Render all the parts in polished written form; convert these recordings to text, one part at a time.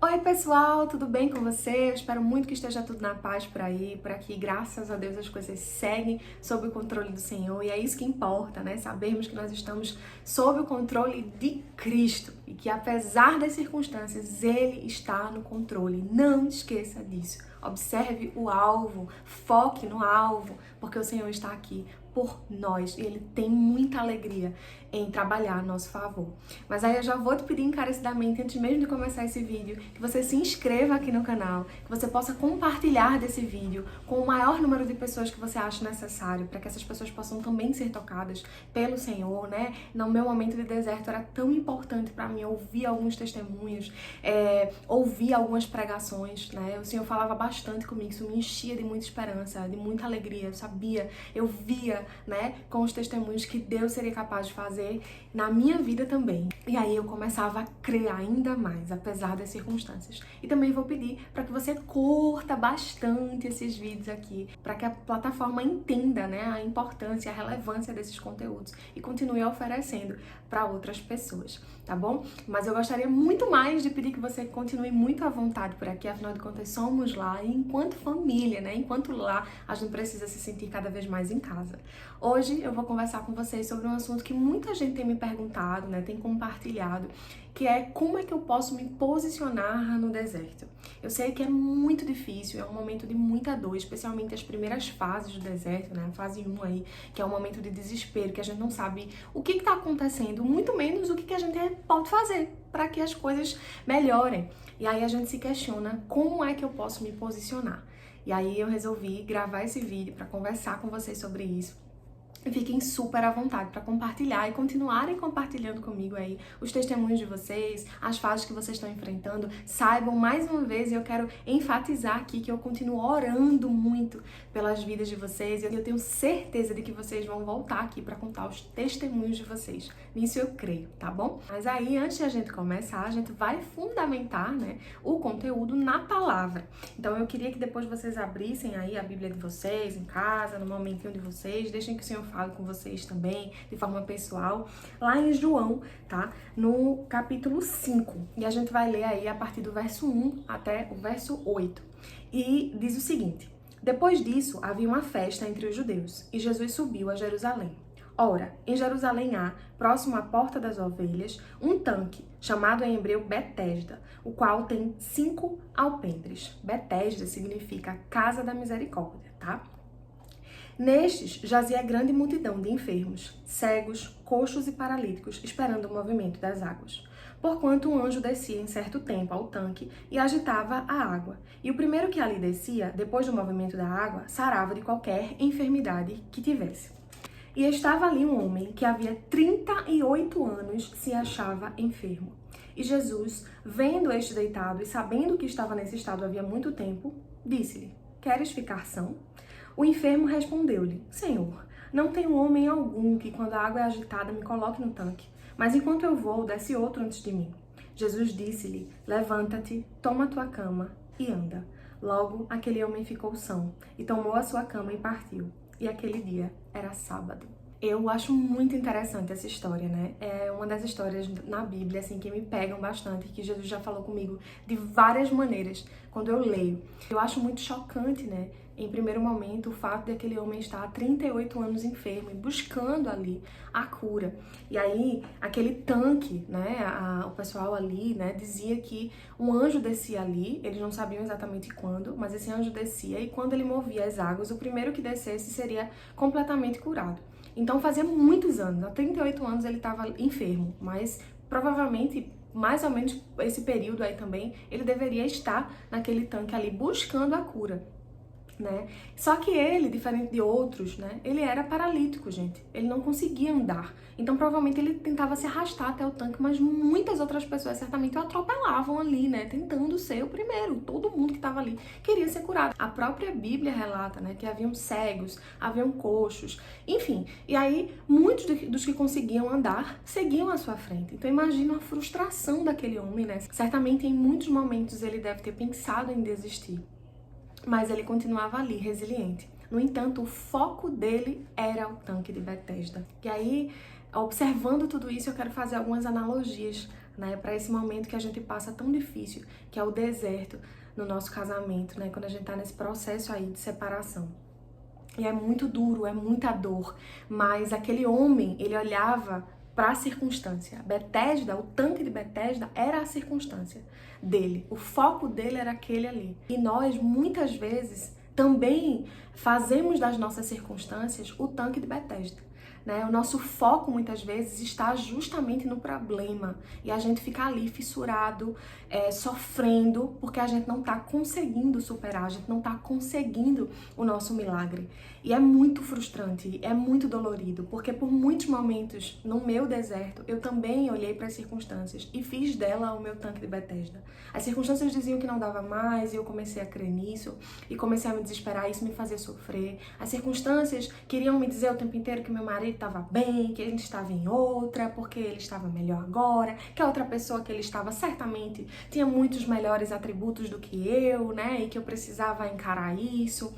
Oi pessoal, tudo bem com você? Eu espero muito que esteja tudo na paz por aí, por aqui. Graças a Deus as coisas seguem sob o controle do Senhor e é isso que importa, né? Sabermos que nós estamos sob o controle de Cristo e que apesar das circunstâncias, Ele está no controle. Não esqueça disso. Observe o alvo, foque no alvo, porque o Senhor está aqui por nós e Ele tem muita alegria em trabalhar a nosso favor. Mas aí eu já vou te pedir encarecidamente, antes mesmo de começar esse vídeo, que você se inscreva aqui no canal, que você possa compartilhar desse vídeo com o maior número de pessoas que você acha necessário, para que essas pessoas possam também ser tocadas pelo Senhor, né? No meu momento de deserto era tão importante para mim ouvir alguns testemunhos, ouvir algumas pregações, né? O Senhor falava bastante comigo, isso me enchia de muita esperança, de muita alegria, eu via, né, com os testemunhos que Deus seria capaz de fazer na minha vida também. E aí eu começava a crer ainda mais, apesar das circunstâncias. E também vou pedir para que você curta bastante esses vídeos aqui, para que a plataforma entenda, né, a importância, a relevância desses conteúdos e continue oferecendo para outras pessoas, tá bom? Mas eu gostaria muito mais de pedir que você continue muito à vontade por aqui, afinal de contas somos lá, e enquanto família, né, enquanto lá, a gente precisa se sentir cada vez mais em casa. Hoje eu vou conversar com vocês sobre um assunto que muita gente tem me perguntado, né, tem compartilhado, que é como é que eu posso me posicionar no deserto. Eu sei que é muito difícil, é um momento de muita dor, especialmente as primeiras fases do deserto, né, a fase 1 aí, que é um momento de desespero, que a gente não sabe o que está acontecendo, muito menos o que a gente pode fazer para que as coisas melhorem. E aí a gente se questiona como é que eu posso me posicionar. E aí eu resolvi gravar esse vídeo para conversar com vocês sobre isso. E fiquem super à vontade para compartilhar e continuarem compartilhando comigo aí os testemunhos de vocês, as fases que vocês estão enfrentando. Saibam mais uma vez, e eu quero enfatizar aqui que eu continuo orando muito pelas vidas de vocês e eu tenho certeza de que vocês vão voltar aqui para contar os testemunhos de vocês. Nisso eu creio, tá bom? Mas aí, antes de a gente começar, a gente vai fundamentar, né, o conteúdo na palavra. Então eu queria que depois vocês abrissem aí a Bíblia de vocês, em casa, no momentinho de vocês, deixem que o Senhor falo com vocês também, de forma pessoal, lá em João, tá? No capítulo 5. E a gente vai ler aí a partir do verso 1 até o verso 8. E diz o seguinte: depois disso, havia uma festa entre os judeus, e Jesus subiu a Jerusalém. Ora, em Jerusalém há, próximo à Porta das Ovelhas, um tanque, chamado em hebreu Betesda, o qual tem 5 alpendres. Betesda significa Casa da Misericórdia, tá? Nestes jazia grande multidão de enfermos, cegos, coxos e paralíticos, esperando o movimento das águas. Porquanto um anjo descia em certo tempo ao tanque e agitava a água. E o primeiro que ali descia, depois do movimento da água, sarava de qualquer enfermidade que tivesse. E estava ali um homem que havia 38 anos se achava enfermo. E Jesus, vendo este deitado e sabendo que estava nesse estado havia muito tempo, disse-lhe: queres ficar são? O enfermo respondeu-lhe: Senhor, não tenho homem algum que, quando a água é agitada, me coloque no tanque, mas enquanto eu vou, desce outro antes de mim. Jesus disse-lhe: levanta-te, toma tua cama e anda. Logo, aquele homem ficou são, e tomou a sua cama e partiu. E aquele dia era sábado. Eu acho muito interessante essa história, né? É uma das histórias na Bíblia, assim, que me pegam bastante, que Jesus já falou comigo de várias maneiras quando eu leio. Eu acho muito chocante, né? Em primeiro momento, o fato de aquele homem estar há 38 anos enfermo e buscando ali a cura. E aí, aquele tanque, né, o pessoal ali, né, dizia que um anjo descia ali, eles não sabiam exatamente quando, mas esse anjo descia e quando ele movia as águas, o primeiro que descesse seria completamente curado. Então, fazia muitos anos, há 38 anos ele estava enfermo, mas provavelmente mais ou menos esse período aí também, ele deveria estar naquele tanque ali buscando a cura. Né? Só que ele, diferente de outros, né, ele era paralítico, gente. Ele não conseguia andar. Então, provavelmente, ele tentava se arrastar até o tanque, mas muitas outras pessoas certamente o atropelavam ali, né, tentando ser o primeiro. Todo mundo que estava ali queria ser curado. A própria Bíblia relata, né, que haviam cegos, haviam coxos, enfim. E aí, muitos dos que conseguiam andar seguiam à sua frente. Então, imagina a frustração daquele homem, né? Certamente, em muitos momentos, ele deve ter pensado em desistir. Mas ele continuava ali, resiliente. No entanto, o foco dele era o tanque de Betesda. E aí, observando tudo isso, eu quero fazer algumas analogias né? Para esse momento que a gente passa tão difícil, que é o deserto no nosso casamento, né? Quando a gente tá nesse processo aí de separação. E é muito duro, é muita dor, mas aquele homem, ele olhava para a circunstância. Betesda, o tanque de Betesda era a circunstância dele. O foco dele era aquele ali. E nós, muitas vezes, também fazemos das nossas circunstâncias o tanque de Betesda. Né? O nosso foco, muitas vezes, está justamente no problema. E a gente fica ali fissurado, sofrendo, porque a gente não está conseguindo superar, a gente não está conseguindo o nosso milagre. E é muito frustrante, é muito dolorido, porque por muitos momentos, no meu deserto, eu também olhei para as circunstâncias e fiz dela o meu tanque de Betesda. As circunstâncias diziam que não dava mais, e eu comecei a crer nisso, e comecei a me desesperar, isso me fazia sofrer. As circunstâncias queriam me dizer o tempo inteiro que meu marido estava bem, que ele estava em outra, porque ele estava melhor agora, que a outra pessoa que ele estava certamente tinha muitos melhores atributos do que eu, né, e que eu precisava encarar isso.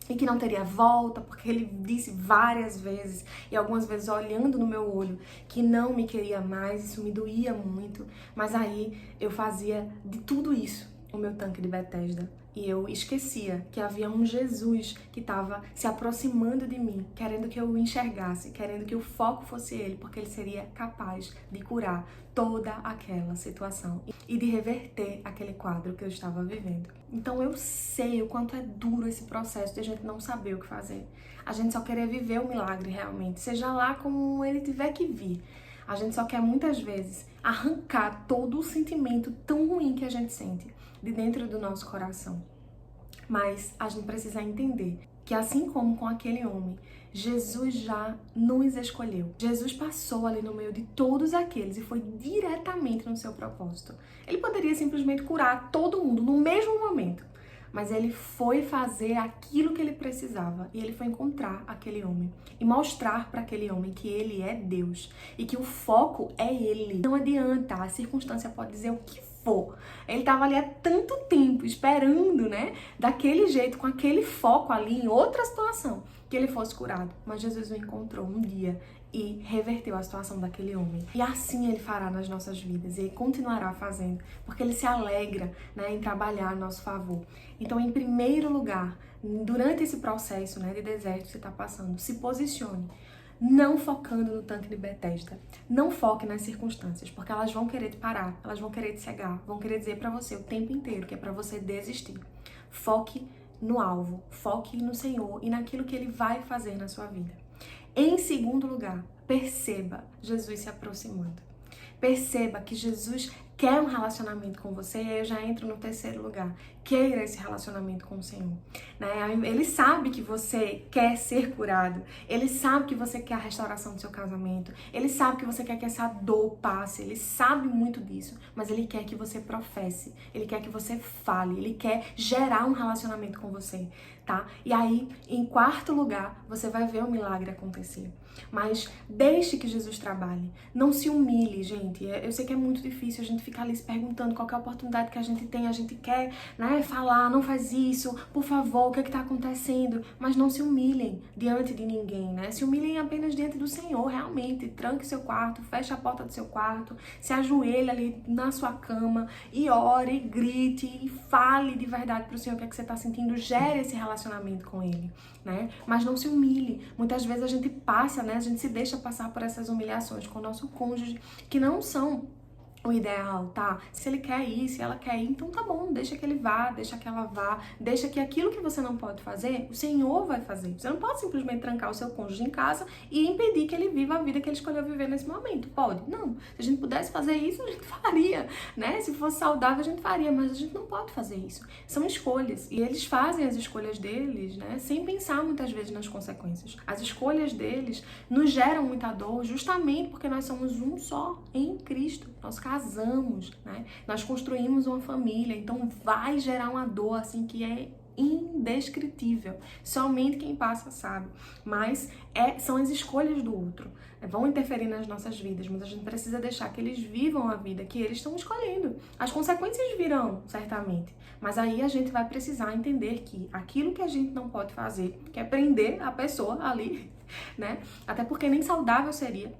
E que não teria volta, porque ele disse várias vezes, e algumas vezes olhando no meu olho, que não me queria mais, isso me doía muito. Mas aí eu fazia de tudo isso o meu tanque de Betesda. E eu esquecia que havia um Jesus que estava se aproximando de mim, querendo que eu o enxergasse, querendo que o foco fosse ele, porque ele seria capaz de curar toda aquela situação e de reverter aquele quadro que eu estava vivendo. Então eu sei o quanto é duro esse processo de a gente não saber o que fazer. A gente só querer viver o milagre realmente, seja lá como ele tiver que vir. A gente só quer muitas vezes arrancar todo o sentimento tão ruim que a gente sente de dentro do nosso coração. Mas a gente precisa entender que assim como com aquele homem, Jesus já nos escolheu. Jesus passou ali no meio de todos aqueles e foi diretamente no seu propósito. Ele poderia simplesmente curar todo mundo no mesmo momento, mas ele foi fazer aquilo que ele precisava e ele foi encontrar aquele homem e mostrar para aquele homem que ele é Deus e que o foco é ele. Não adianta, a circunstância pode dizer o que for. Ele estava ali há tanto tempo esperando, né, daquele jeito, com aquele foco ali em outra situação, que ele fosse curado. Mas Jesus o encontrou um dia e reverteu a situação daquele homem. E assim ele fará nas nossas vidas e ele continuará fazendo, porque ele se alegra, né, em trabalhar a nosso favor. Então, em primeiro lugar, durante esse processo, né, de deserto que você está passando, se posicione. Não focando no tanque de Betesda. Não foque nas circunstâncias, porque elas vão querer te parar, elas vão querer te cegar, vão querer dizer pra você o tempo inteiro que é pra você desistir. Foque no alvo, foque no Senhor e naquilo que Ele vai fazer na sua vida. Em segundo lugar, perceba Jesus se aproximando. Perceba que Jesus quer um relacionamento com você, e aí eu já entro no terceiro lugar. Queira esse relacionamento com o Senhor. Né? Ele sabe que você quer ser curado, ele sabe que você quer a restauração do seu casamento, ele sabe que você quer que essa dor passe, ele sabe muito disso, mas ele quer que você professe, ele quer que você fale, ele quer gerar um relacionamento com você, tá? E aí, em quarto lugar, você vai ver o milagre acontecer. Mas deixe que Jesus trabalhe. Não se humilhe, gente. Eu sei que é muito difícil a gente ficar ali se perguntando qual é a oportunidade que a gente tem. A gente quer, né, falar, não faz isso, por favor, o que está acontecendo? Mas não se humilhem diante de ninguém, né? Se humilhem apenas diante do Senhor, realmente. Tranque seu quarto, feche a porta do seu quarto, se ajoelhe ali na sua cama e ore, e grite e fale de verdade para o Senhor o que é que você está sentindo. Gere esse relacionamento com Ele, né? Mas não se humilhe. Muitas vezes a gente passa, né? A gente se deixa passar por essas humilhações com o nosso cônjuge, que não são o ideal, tá? Se ele quer ir, se ela quer ir, então tá bom, deixa que ele vá, deixa que ela vá, deixa que aquilo que você não pode fazer, o Senhor vai fazer. Você não pode simplesmente trancar o seu cônjuge em casa e impedir que ele viva a vida que ele escolheu viver nesse momento. Pode? Não. Se a gente pudesse fazer isso, a gente faria, né? Se fosse saudável, a gente faria, mas a gente não pode fazer isso. São escolhas, e eles fazem as escolhas deles, né? Sem pensar muitas vezes nas consequências. As escolhas deles nos geram muita dor, justamente porque nós somos um só em Cristo. Nós casamos, né? Nós construímos uma família, então vai gerar uma dor assim que é indescritível. Somente quem passa sabe. Mas são as escolhas do outro. Vão interferir nas nossas vidas, mas a gente precisa deixar que eles vivam a vida que eles estão escolhendo. As consequências virão, certamente. Mas aí a gente vai precisar entender que aquilo que a gente não pode fazer, que é prender a pessoa ali, né? Até porque nem saudável seria.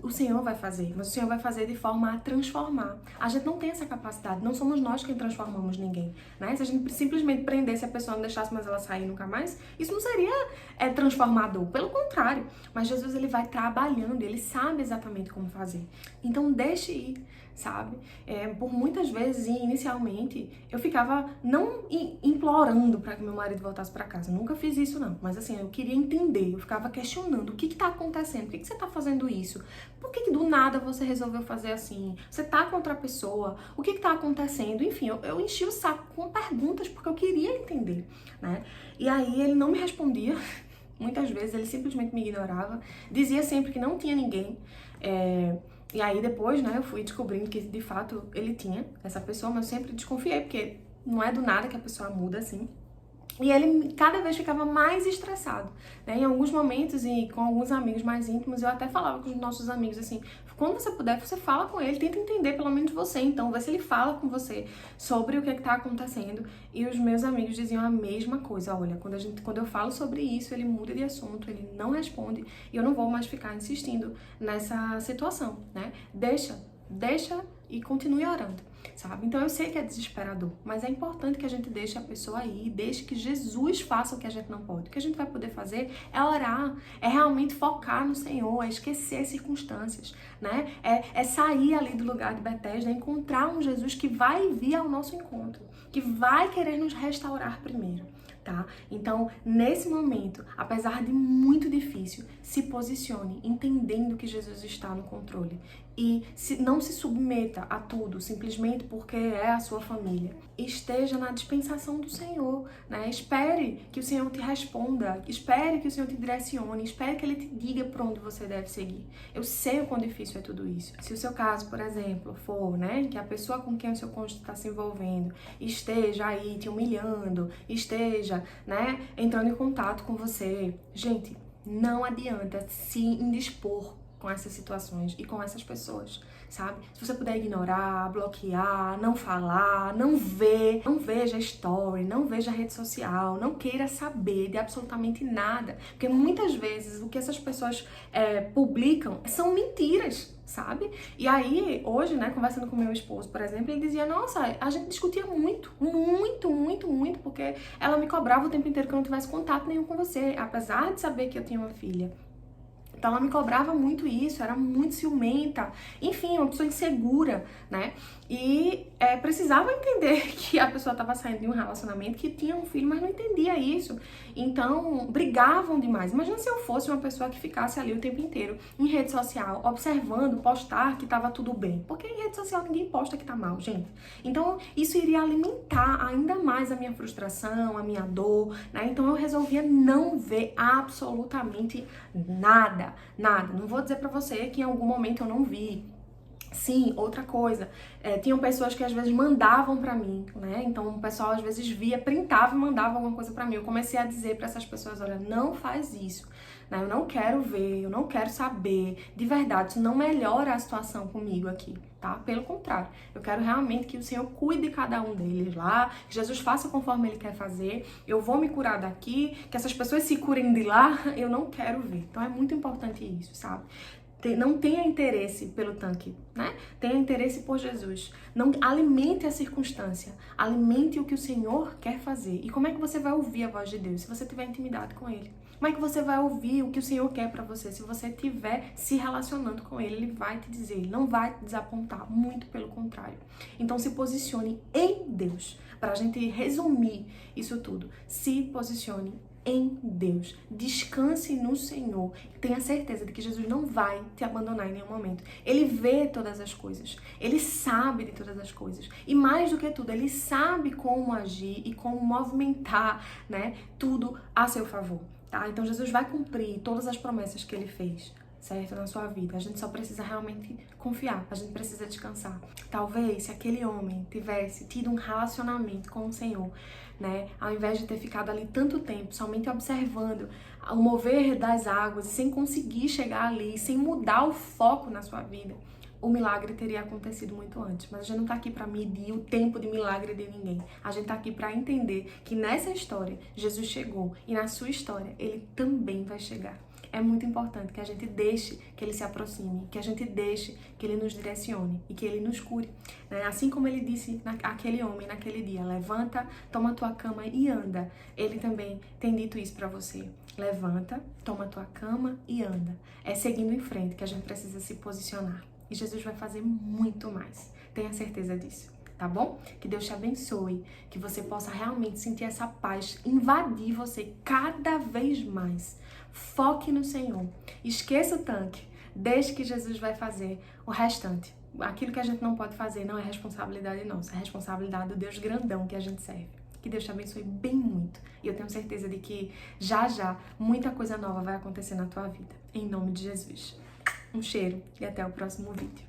o Senhor vai fazer, mas o Senhor vai fazer de forma a transformar. A gente não tem essa capacidade, não somos nós quem transformamos ninguém, né? Se a gente simplesmente prendesse a pessoa, não deixasse mais ela sair nunca mais, isso não seria transformador, pelo contrário. Mas Jesus, ele vai trabalhando, ele sabe exatamente como fazer. Então deixe ir, sabe? Por muitas vezes, inicialmente, eu ficava não implorando para que meu marido voltasse para casa. Eu nunca fiz isso, não. Mas assim, eu queria entender, eu ficava questionando o que tá acontecendo, por que você tá fazendo isso? Por que do nada você resolveu fazer assim? Você tá com outra pessoa? O que tá acontecendo? Enfim, eu enchi o saco com perguntas porque eu queria entender, né? E aí ele não me respondia. Muitas vezes ele simplesmente me ignorava, dizia sempre que não tinha ninguém. E aí depois, né, eu fui descobrindo que de fato ele tinha essa pessoa, mas eu sempre desconfiei, porque não é do nada que a pessoa muda assim. E ele cada vez ficava mais estressado, né? Em alguns momentos e com alguns amigos mais íntimos, eu até falava com os nossos amigos assim, quando você puder, você fala com ele, tenta entender pelo menos você, então vê se ele fala com você sobre o que tá acontecendo. E os meus amigos diziam a mesma coisa, olha, quando eu falo sobre isso, ele muda de assunto, ele não responde, e eu não vou mais ficar insistindo nessa situação, né? Deixa e continue orando, sabe? Então eu sei que é desesperador, mas é importante que a gente deixe a pessoa aí, deixe que Jesus faça o que a gente não pode. O que a gente vai poder fazer é orar, é realmente focar no Senhor, é esquecer as circunstâncias, né? É sair ali do lugar de Betesda, encontrar um Jesus que vai vir ao nosso encontro, que vai querer nos restaurar primeiro. Tá? Então, nesse momento, apesar de muito difícil, se posicione entendendo que Jesus está no controle e não se submeta a tudo simplesmente porque é a sua família. Esteja na dispensação do Senhor, né? Espere que o Senhor te responda, espere que o Senhor te direcione, espere que Ele te diga por onde você deve seguir. Eu sei o quão difícil é tudo isso. Se o seu caso, por exemplo, for, né, que a pessoa com quem o seu cônjuge está se envolvendo esteja aí te humilhando, esteja, né, entrando em contato com você, gente, não adianta se indispor com essas situações e com essas pessoas, sabe? Se você puder ignorar, bloquear, não falar, não veja story, não veja rede social, não queira saber de absolutamente nada, porque muitas vezes o que essas pessoas publicam são mentiras, sabe? E aí, hoje, né, conversando com meu esposo, por exemplo, ele dizia, nossa, a gente discutia muito, porque ela me cobrava o tempo inteiro que eu não tivesse contato nenhum com você, apesar de saber que eu tinha uma filha. Então ela me cobrava muito isso, era muito ciumenta, enfim, uma pessoa insegura, né? E precisava entender que a pessoa estava saindo de um relacionamento, que tinha um filho, mas não entendia isso. Então, brigavam demais. Imagina se eu fosse uma pessoa que ficasse ali o tempo inteiro em rede social, observando, postar que estava tudo bem. Porque em rede social ninguém posta que tá mal, gente. Então, isso iria alimentar ainda mais a minha frustração, a minha dor, né? Então, eu resolvia não ver absolutamente nada. Não vou dizer pra você que em algum momento eu não vi. Sim, outra coisa, tinham pessoas que às vezes mandavam pra mim, né? Então o pessoal às vezes via, printava e mandava alguma coisa pra mim. Eu comecei a dizer pra essas pessoas, olha, não faz isso, né? Eu não quero ver, eu não quero saber, de verdade, isso não melhora a situação comigo aqui, tá? Pelo contrário, eu quero realmente que o Senhor cuide de cada um deles lá, que Jesus faça conforme Ele quer fazer, eu vou me curar daqui, que essas pessoas se curem de lá, eu não quero ver. Então é muito importante isso, sabe? Não tenha interesse pelo tanque, né? Tenha interesse por Jesus. Não alimente a circunstância, alimente o que o Senhor quer fazer. E como é que você vai ouvir a voz de Deus se você tiver intimidade com Ele? Como é que você vai ouvir o que o Senhor quer pra você se você estiver se relacionando com Ele? Ele vai te dizer, Ele não vai te desapontar, muito pelo contrário. Então se posicione em Deus. Pra gente resumir isso tudo, se posicione em Deus. Descanse no Senhor. Tenha certeza de que Jesus não vai te abandonar em nenhum momento. Ele vê todas as coisas. Ele sabe de todas as coisas. E mais do que tudo, Ele sabe como agir e como movimentar, né, tudo a seu favor. Tá? Então Jesus vai cumprir todas as promessas que Ele fez, certo? Na sua vida. A gente só precisa realmente confiar, a gente precisa descansar. Talvez se aquele homem tivesse tido um relacionamento com o Senhor, né, ao invés de ter ficado ali tanto tempo somente observando o mover das águas e sem conseguir chegar ali, sem mudar o foco na sua vida, o milagre teria acontecido muito antes. Mas a gente não tá aqui para medir o tempo de milagre de ninguém. A gente tá aqui para entender que nessa história Jesus chegou e na sua história Ele também vai chegar. é muito importante que a gente deixe que Ele se aproxime, que a gente deixe que Ele nos direcione e que Ele nos cure. Né? Assim como Ele disse àquele homem naquele dia, levanta, toma tua cama e anda. Ele também tem dito isso para você. Levanta, toma tua cama e anda. É seguindo em frente que a gente precisa se posicionar. E Jesus vai fazer muito mais. Tenha certeza disso. Tá bom? Que Deus te abençoe, que você possa realmente sentir essa paz invadir você cada vez mais. Foque no Senhor. Esqueça o tanque. Deixe que Jesus vai fazer o restante. Aquilo que a gente não pode fazer não é responsabilidade nossa, é responsabilidade do Deus grandão que a gente serve. Que Deus te abençoe bem muito. E eu tenho certeza de que já muita coisa nova vai acontecer na tua vida. Em nome de Jesus. Um cheiro e até o próximo vídeo.